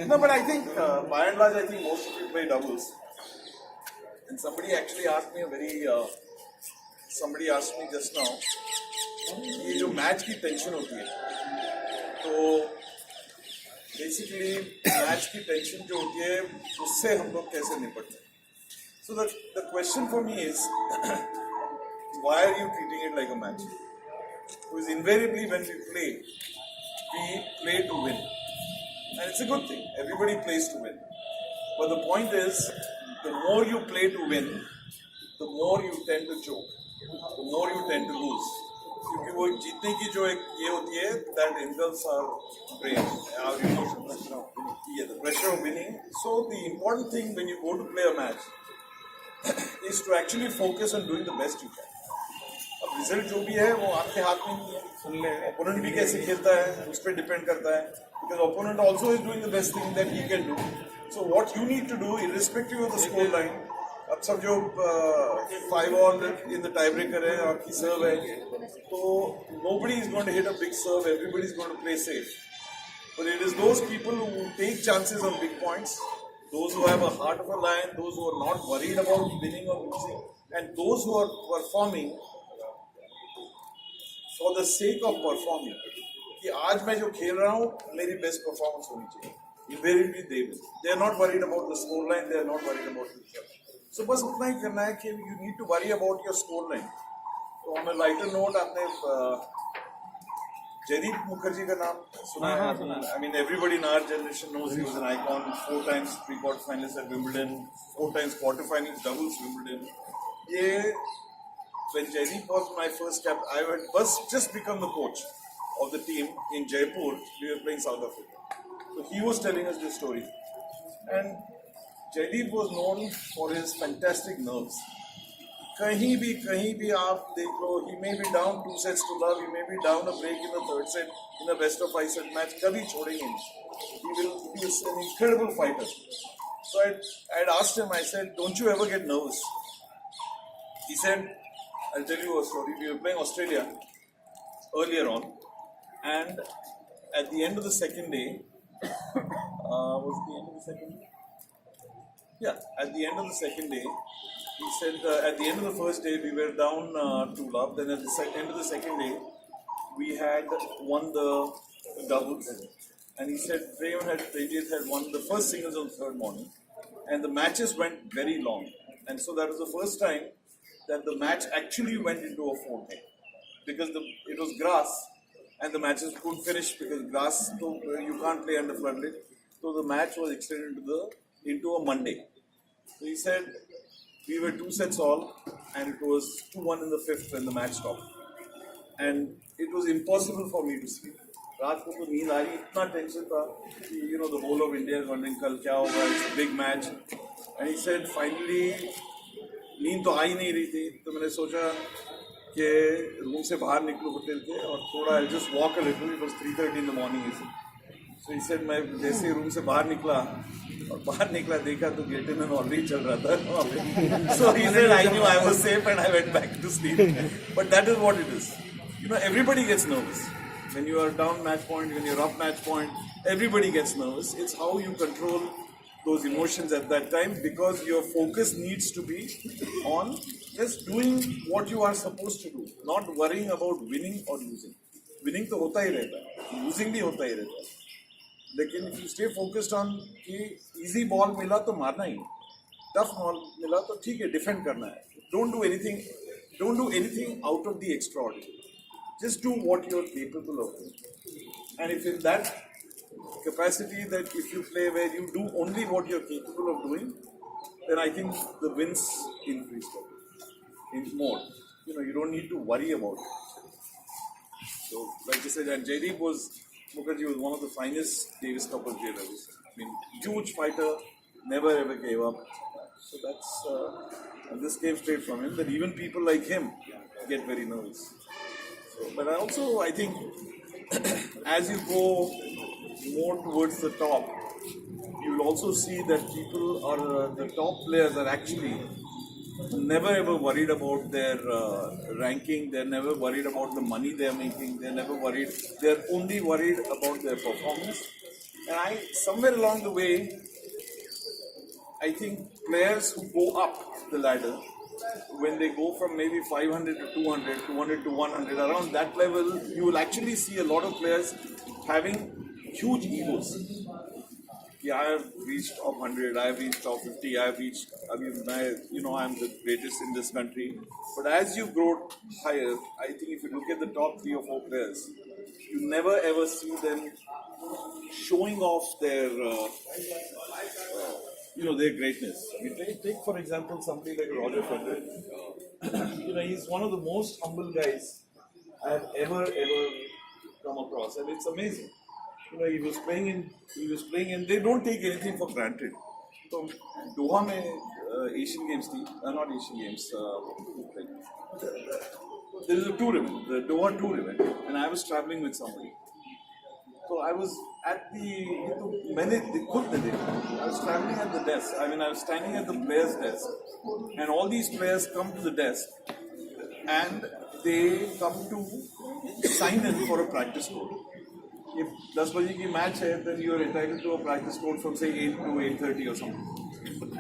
No, but I think by and large, I think most people play doubles. And somebody actually asked me somebody asked me just now, ये जो match की tension होती है, तो basically match की tension जो होती है उससे हम लोग कैसे निपटते हैं. So the question for me is, why are you treating it like a match? Because invariably when we play to win. And it's a good thing. Everybody plays to win. But the point is, the more you play to win, the more you tend to choke. The more you tend to lose. क्योंकि वो जीतने की जो एक ये होती है, that engulfs our brain, our emotions. Yeah, the pressure of winning. So the important thing when you go to play a match is to actually focus on doing the best you can. अब result जो भी है वो आपके हाथ में नहीं है. ओपोनेंट भी कैसे खेलता है उस पर डिपेंड करता है. Because opponent also is doing the best thing that he can do. So what you need to do, irrespective of the score line, अब सब जो 5-all in the tiebreaker है आपकी serve है, तो nobody is going to hit a big serve. Everybody is going to play safe. But it is those people who take chances on big points, those who have a heart of a lion, those who are not worried about winning or losing, and those who are performing for the sake of performing. कि आज मैं जो खेल रहा हूँ मेरी best performance होनी चाहिए. Invariably they are not worried about the score line, they are not worried about the result. So बस उतना ही करना है कि you need to worry about your score line. तो on a lighter note, आपने जयदीप मुखर्जी का नाम सुना है? I mean everybody in our generation knows he was an icon. 4 times pre-quarter finalist at Wimbledon, 4 times quarter-finalist doubles Wimbledon. When Jaydeep was my first cap, I had just become the coach of the team in Jaipur. We were playing South Africa. So he was telling us this story. And Jaydeep was known for his fantastic nerves. कहीं भी आप देख लो, he may be down 2-0, he may be down a break in the third set, in a best of 5 set match, कभी छोड़ेंगे नहीं. He is an incredible fighter. So I had asked him, I said, don't you ever get nervous? He said, I'll tell you a story. We were playing Australia earlier on, and at the end of the second day, was it the end of the second day? Yeah, at the end of the second day, he said, at the end of the first day, we were down 2-love. Then at the end of the second day, we had won the doubles. And he said, Prajit had won the first singles on the third morning. And the matches went very long. And so that was the first time that the match actually went into a 4-day. Because it was grass, and the matches couldn't finish because grass, you can't play under floodlit. So the match was extended into a Monday. So he said, we were 2 sets all, and it was 2-1 in the 5th when the match stopped. And it was impossible for me to sleep. रात को तो नींद आ रही, इतना tension था कि the whole of India is wondering कल क्या होगा, it's a big match. And he said finally नींद तो आ ही नहीं रही थी, तो मैंने सोचा कि रूम से बाहर निकलो होटल के और थोड़ा I'll just walk a little. It was 3:30 in the morning. So he said मैं जैसे रूम से बाहर निकला और बाहर निकला देखा तो गेटन में ऑलरेडी चल रहा था. So he said I knew I was safe and I went back to sleep. But that is what it is. Everybody gets nervous. When you are down match point, when you're up match point, everybody gets nervous. It's how you control those emotions at that time, because your focus needs to be on just doing what you are supposed to do, not worrying about winning or losing. Winning तो होता ही रहता है, losing भी होता ही रहता है. लेकिन if you stay focused on कि easy ball मिला तो मारना ही, tough ball मिला तो ठीक है defend करना है. Don't do anything out of the extraordinary. Just do what you're capable of doing. And if in that capacity, that if you play where you do only what you're capable of doing, then I think the wins increase more. You don't need to worry about it. So, like I said, and Jaydeep Mukherjee was one of the finest Davis Cup players. I mean, huge fighter, never ever gave up. So and this came straight from him, that even people like him get very nervous. But I think, as you go more towards the top, you'll also see that the top players are actually never ever worried about their ranking. They're never worried about the money they're making. They're only worried about their performance And somewhere along the way, I think players who go up the ladder, when they go from maybe 500 to 200, 200 to 100, around that level, you will actually see a lot of players having huge egos. Yeah, I have reached top 100, I have reached top 50, I have reached, I'm the greatest in this country. But as you grow higher, I think if you look at the top 3 or 4 players, you never ever see them showing off their greatness. Take for example somebody like Roger Federer. He's one of the most humble guys I have ever come across, and it's amazing. He was playing in. They don't take anything for granted. So Doha में Asian Games थी, not Asian Games. There is a tour event, the Doha tour event, and I was traveling with somebody. So I was at I was traveling at the desk. I was standing at the players' desk, and all these players come to the desk, and they come to sign in for a practice code. If 10 बजे की match है, then you are entitled to a practice code from say 8 to 8:30 or something.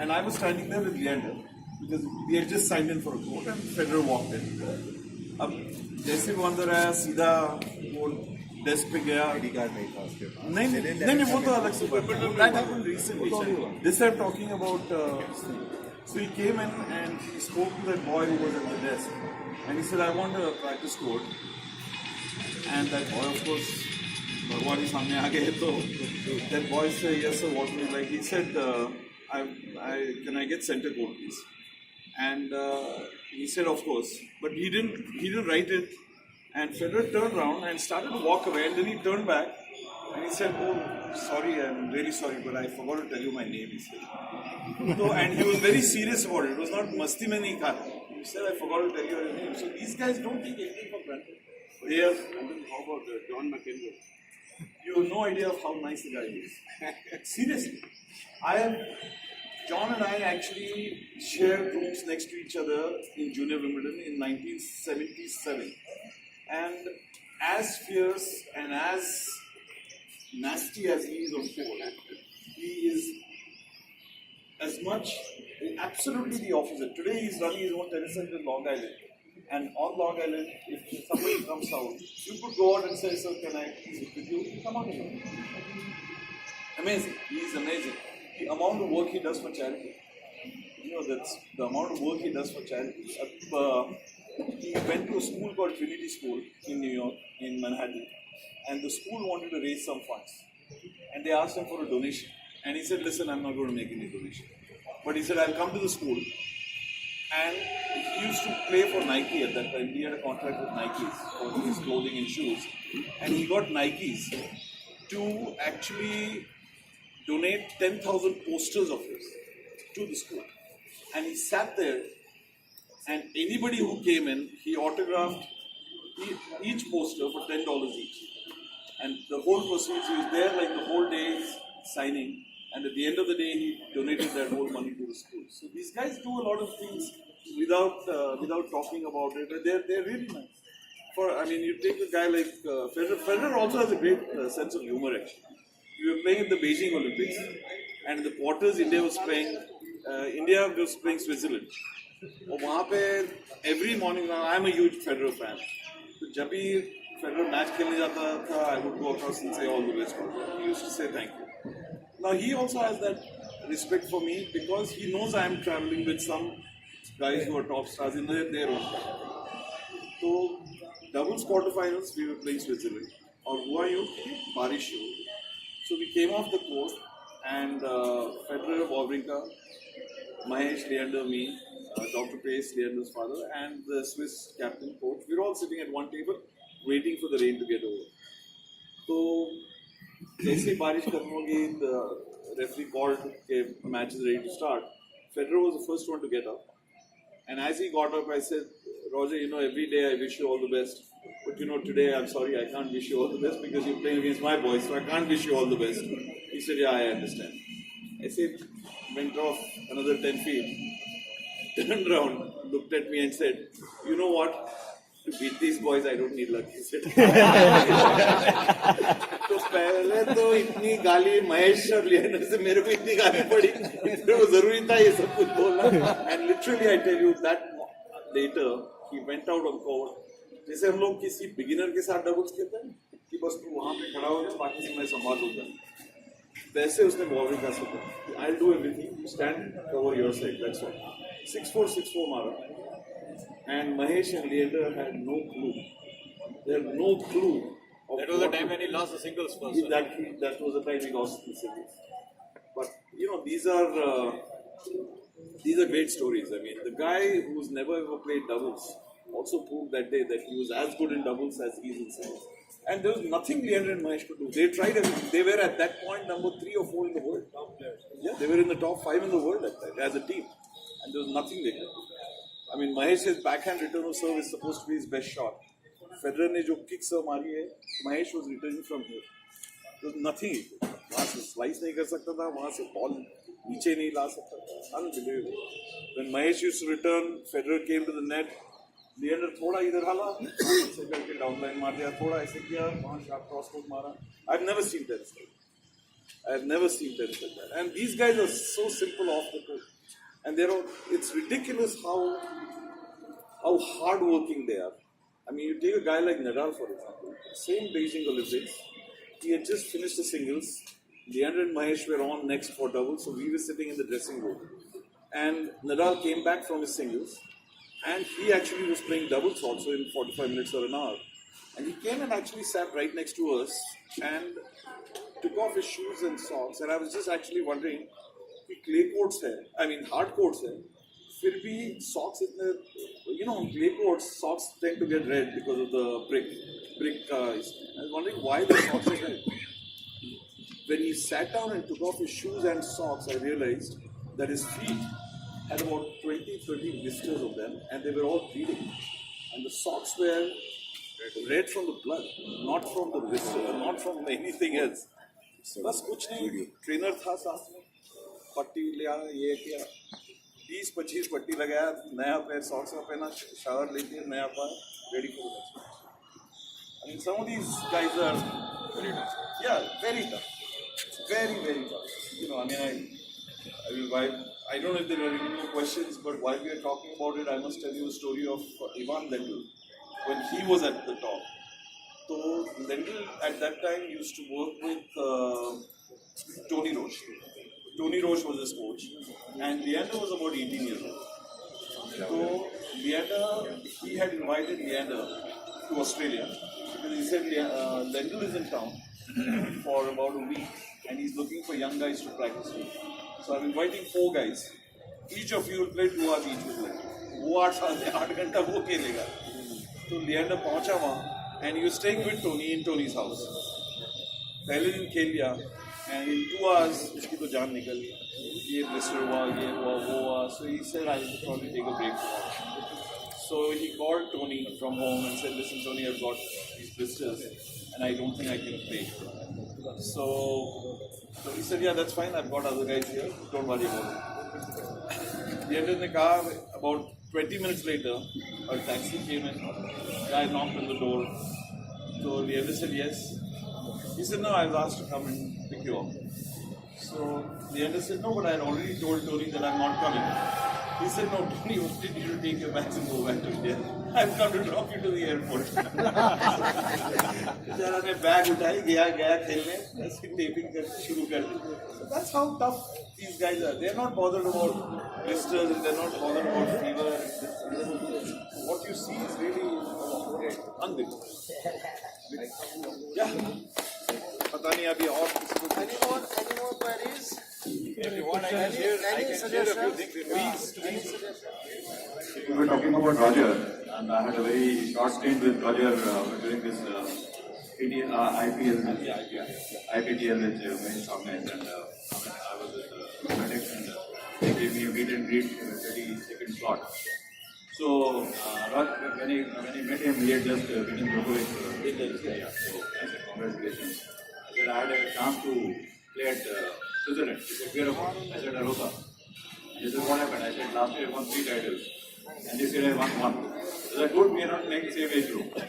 And I was standing there with Leander because we had just signed in for a code, and Federer walked in. अब जैसे वो अंदर आया, सीधा वो desk पे गया. ID card नहीं था उसके पास. नहीं वो तो अलग से बात है. That happened recently. This I'm talking about. So he came in and he spoke to that boy who was at the desk, and he said, "I want a practice code." And that boy, of course, भगवान ही सामने आ गए तो that boy said, "Yes sir, what would you like?" He said, "Can I get center code, please?" And he said, "Of course," but he didn't write it. And Federer turned around and started to walk away, and then he turned back and he said, "Oh, sorry, I'm really sorry, but I forgot to tell you my name," he said. So, and he was very serious about it. It was not masti mein nahi kaha. He said, "I forgot to tell you your name." So these guys don't take anything for granted. They are. How about John McEnroe? You have no idea of how nice the guy is. Seriously. John and I actually shared rooms next to each other in Junior Wimbledon in 1977. And as fierce and as nasty as he is on court, he is as much, absolutely the opposite. Today he's running his own tennis center in Long Island. And on Long Island, if somebody comes out, you could go out and say, "Sir, can I please sit with you?" Come on in. Amazing. He is amazing. The amount of work he does for charity. That's the amount of work he does for charity. He went to a school called Trinity School in New York, in Manhattan. And the school wanted to raise some funds. And they asked him for a donation. And he said, "Listen, I'm not going to make any donation." But he said, "I'll come to the school." And he used to play for Nike at that time. He had a contract with Nike for his clothing and shoes. And he got Nikes to actually donate 10,000 posters of his to the school. And he sat there, and anybody who came in, he autographed each poster for $10 each. And the whole proceeds, he was there like the whole day signing. And at the end of the day, he donated that whole money to the school. So these guys do a lot of things without talking about it. They're really nice. You take a guy like Federer. Federer also has a great sense of humor. Actually, we were playing at the Beijing Olympics, and the quarters India was playing Switzerland. और वहाँ पे every morning, I'm a huge Federer fan. तो जब भी Federer match खेलने जाता था, I would go across and say all the best. He used to say thank you. Now he also has that respect for me because he knows I am traveling with some guys who are top stars in their own country. So doubles quarterfinals we were playing Switzerland. और हुआ यूँ कि बारिश हुई. So we came off the court and Federer, Wawrinka, Mahesh, Leander, me, Dr. Pace, Leander's father, and the Swiss captain coach. We were all sitting at one table waiting for the rain to get over. So जैसे बारिश खत्म हो गई, the referee called the match is ready to start. Federer was the first one to get up, and as he got up, I said, "Roger, every day I wish you all the best, but today I'm sorry I can't wish you all the best because you're playing against my boys, so I can't wish you all the best." He said, "Yeah, I understand." I said, went off another 10 feet, turned around, looked at me and said, "You know what? To beat these boys, I don't need luck. He said. तो पहले तो इतनी गाली महेश और लियानर से मेरे को इतनी गाली पड़ी फिर वो जरूरी था ये सब कुछ बोलना and literally I tell you that later he went out on court जैसे हम लोग किसी बिगिनर के साथ डबल्स खेलते हैं कि बस तू वहां पे खड़ा हो जा बाकी से मैं संभाल लूंगा वैसे उसने बॉलिंग का सोचा I'll do everything you stand cover your side that's all 6-4 मारा and Mahesh and Leander had no clue they had no clue. That was the time when he lost the singles first. That was the time he lost the singles. But these are great stories. I mean, the guy who's never ever played doubles also proved that day that he was as good in doubles as he is in singles. And there was nothing Leander and Mahesh could do. They tried everything. They were at that point number 3 or 4 in the world. Yeah, they were in the top 5 in the world at that, as a team. And there was nothing they could do. I mean, Mahesh's backhand return of serve is supposed to be his best shot. Federer ने जो kick सर्व मारी है, Mahesh was returning from here. There was nothing. वहाँ से slice नहीं कर सकता था, वहाँ से ball नीचे नहीं ला सकता था. Unbelievable. When Mahesh used to return, Federer came to the net. Leander थोड़ा इधर हाला, ऐसे करके downline मार दिया, थोड़ा ऐसे किया, वहाँ sharp cross court मारा. I've never seen tennis like that. I've never seen tennis like that. And these guys are so simple off the court, and it's ridiculous how hard-working they are. I mean, you take a guy like Nadal, for example, same Beijing Olympics, he had just finished the singles, Leander and Mahesh were on next for doubles, so we were sitting in the dressing room. And Nadal came back from his singles, and he actually was playing doubles also in 45 minutes or an hour. And he came and actually sat right next to us and took off his shoes and socks. And I was just actually wondering, clay courts hai, I mean hard courts hai, फिर भी socks इतने, on clay courts, socks tend to get red because of the brick. I was wondering why the socks are red. When he sat down and took off his shoes and socks, I realized that his feet had about 20-30 blisters of them, and they were all bleeding. And the socks were red from the blood, not from the blister, not from anything else. बस कुछ नहीं, trainer था साथ में, पट्टी लिया, ये किया, 20-25 पट्टी लगाया, नया पैर सॉक्स में पहना, शावर लेके नया पैर, ready for the next match. I mean, some of these guys are very tough. Yeah, very tough. Very, very tough. I don't know if there are any more questions, but while we are talking about it, I must tell you a story of Ivan Lendl when he was at the top. So Lendl at that time used to work with Tony Roche. Tony Roche was his coach, and Leander was about 18 years old. So Leander, he had invited Leander to Australia because he said Lendl is in town for about a week and he's looking for young guys to practice with. So I'm inviting 4 guys. Each of you will play 2 hours each with Lendl. वो 8 घंटा वो खेलेगा. तो Leander पहुंचा वहाँ and he was staying with Tony in Tony's house. पहले दिन खेल लिया and in 2 hours उसकी तो जान निकल गई. ये blister हुआ, ये हुआ, वो हुआ. So he said I'll probably take a break tomorrow. So he called Tony from home and said, listen Tony, I've got these blisters and I don't think I can play. So he said, yeah, that's fine. I've got other guys here. Don't worry about it. Leander ने कहा about 20 minutes later, a taxi came in. Guy knocked on the door. So Leander said yes. He said, no, I was asked to come and pick you up. So Leander said, no, but I had already told Tony that I'm not coming. He said, no, Tony wanted you to take your bags and go back to India. I've come to drop you to the airport. बेचारा ने bag उठाई गया खेलने ऐसे tapping करके शुरू कर दी. So that's how tough these guys are. They're not bothered about blisters and they're not bothered about fever. What you see is really unbelievable. Yeah. पता नहीं अभी और Any more queries? If you want, I can share a few things. Please. We were talking about Roger, and I had a very short stint with Roger during this IPL, IPTL which Mahesh organized, and I was with FedEx, and they gave me a meet and greet 30-second slot. So when he met him, he had just beaten Djokovic. So I said, congratulations. I said, I had a chance to play at Switzerland. He said, where? I said, Arosa. He said, what happened? I said, last year I won 3 titles. And this year I won 1. So that good we are not playing the same age group. So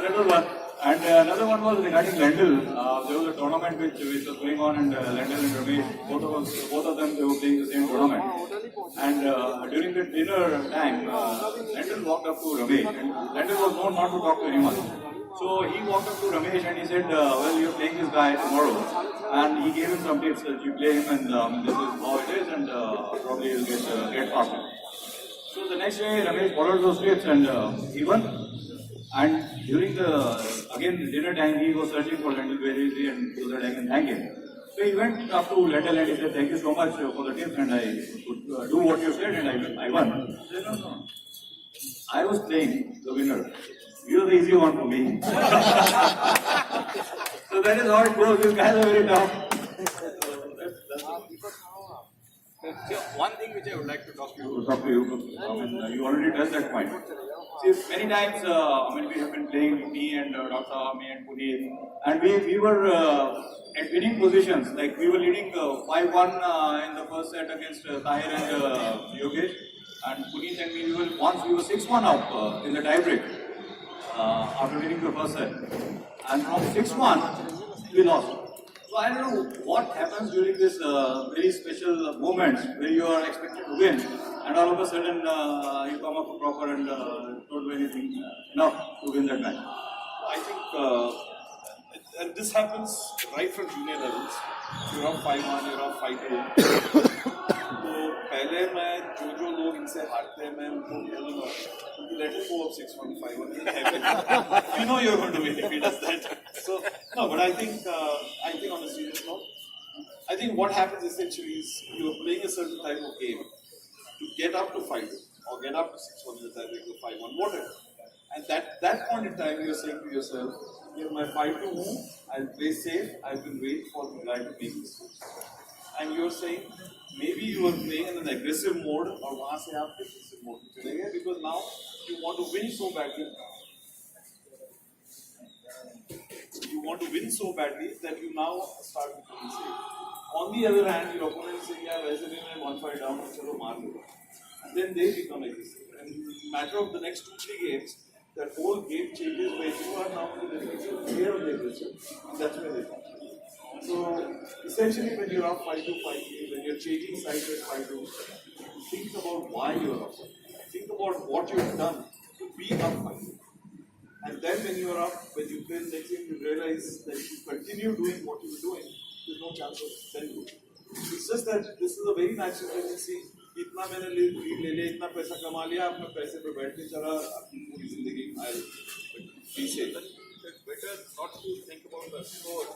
that was one. And another one was regarding Lendl. There was a tournament which was going on, and Lendl and Ramesh, both of them, they were playing the same tournament. And during the dinner time, Lendl walked up to Ramesh, and Lendl was known not to talk to anyone. So he walked up to Ramesh and he said, well, you're playing this guy tomorrow. And he gave him some tips that you play him, and this is how it is, and probably you'll get faster. So the next day, Ramesh followed those tips and he won. And during the dinner time, he was searching for Lendl very easily, and so that I can thank him. So he went up to Lendl and he said, thank you so much for the tips, and I could do what you said, and I won. He said, no. I was playing the winner. You're the easy one for me. So that is how it goes. These guys are very tough. So one thing which I would like to talk to you. You already touched that point. See, many times, we have been playing, me and Dr. me and Puneet, and we were at winning positions. Like we were leading 5-1 in the first set against Tahir and Yogesh, and Puneet and me, we were 6-1 up in the tiebreak after winning the first set. And from 6-1, we lost. So I don't know what happens during this very special moments where you are expected to win, and all of a sudden you come up proper and don't do anything enough to win that match. I think, and this happens right from junior levels. You're up 5-1, you're up 5-2. तो पहले मैं जो लोग इनसे हारते हैं मैं उनको बोलूँगा let him go up 6-1, 5-1. You know you're going to win if he does that. So no, but I think on a serious note, I think what happens essentially is you're playing a certain type of game to get up to 5-2 or get up to 6-1 in the tiebreak to 5-1, whatever. And that point in time you're saying to yourself, if my 5-2 move, I'll play safe, I will wait for the guy to make mistakes. And you're saying maybe you are playing in an aggressive mode or वहाँ से आप defensive mode में चले गए because now you want to win so badly. You want to win so badly that you now start becoming safe. On the other hand, your opponent is saying, yeah, वैसे भी मैं 1-5 down हूँ, चलो मार दो. And then they become aggressive. And in the matter of the next 2-3 games, that whole game changes where you are now in the defensive, they are the aggressive, and that's where they come. So essentially, when you're up 5-2, 5-3, when you're changing sides at 5-2, think about why you're up. Think about what you've done to be up 5-2. And then when you're up, when you play next game, you realize that if you continue doing what you were doing, there's no chance of then. It's just that this is a very natural tendency. इतना मैंने lead ले लिया, इतना पैसा कमा लिया, अपने पैसे पे बैठ के चला, अपनी पूरी जिंदगी पीछे. Better not to think about the score.